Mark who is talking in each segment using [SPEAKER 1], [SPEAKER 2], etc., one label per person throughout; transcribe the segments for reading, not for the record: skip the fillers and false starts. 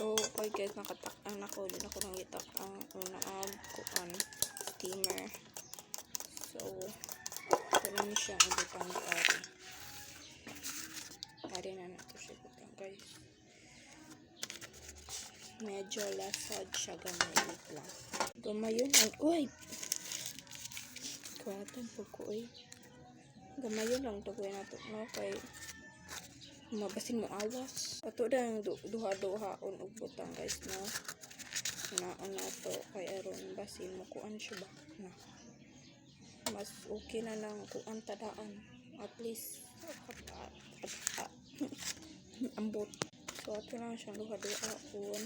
[SPEAKER 1] So, okay guys, nakatak-an ako. Doon ako nangitak ang unaag kuan steamer. So, ito na siya ang butang ari. Ari na nato siya butang guys. Medyo lasad siya, gamay lang. Gamay yun. Uy! Kuwatan po ko eh. Gamay yun lang. Tugoy na ito. No? Kay mabasin mo awas. Ato na yung duha-duhaon og butang guys. No? Naon na ito. Kay aron basin mo. Kuan siya ba? Na. Mas okay na lang kuan tadaan. At least ambot. So ato lang siyang duha-duhaon.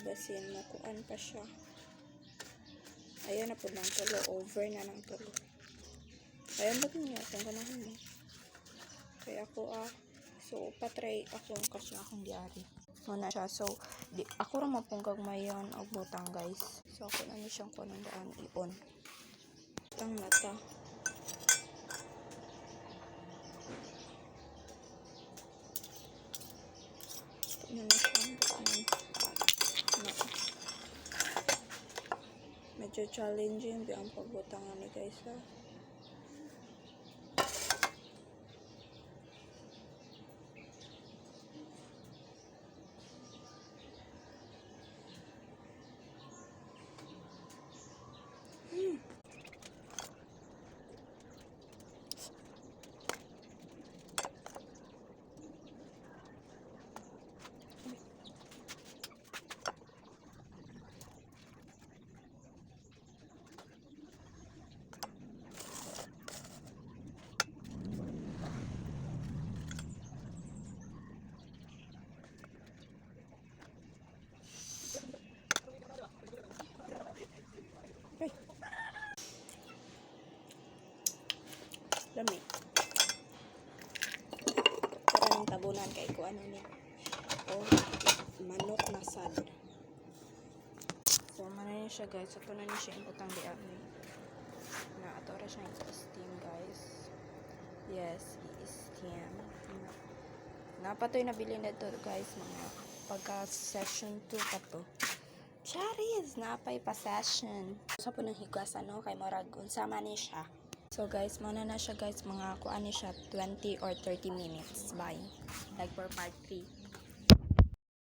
[SPEAKER 1] Basin mo. Kuan pa siya. Ayan na po ng tulo. Over na ng tulo. Ayan ba niya? Kung ganahan mo. Kaya ako so patry ako kasi akong diari. Muna siya. So ako rin mapunggag mayon og butang guys. So ako na siyang kunang daan i-on. Butang nata. Ito na siyang butang. Medyo challenging ang pagbutangan ni guys ha. Lami. Karaming tabunan kay ko ano ni. Oh, manok na sad. So man na siya guys. Ito na ni siya imputang diyan ni. Na ato ra siya i-steam guys. Yes, i-steam. Napatoy nabili na to guys mga pagka session 2 pa to. Charis, napay pa session. Sa po nang higwasan no kay murag unsa man ni siya. So guys, muna na siya guys, mga kuan ni siya 20 or 30 minutes. Bye. Like for part 3.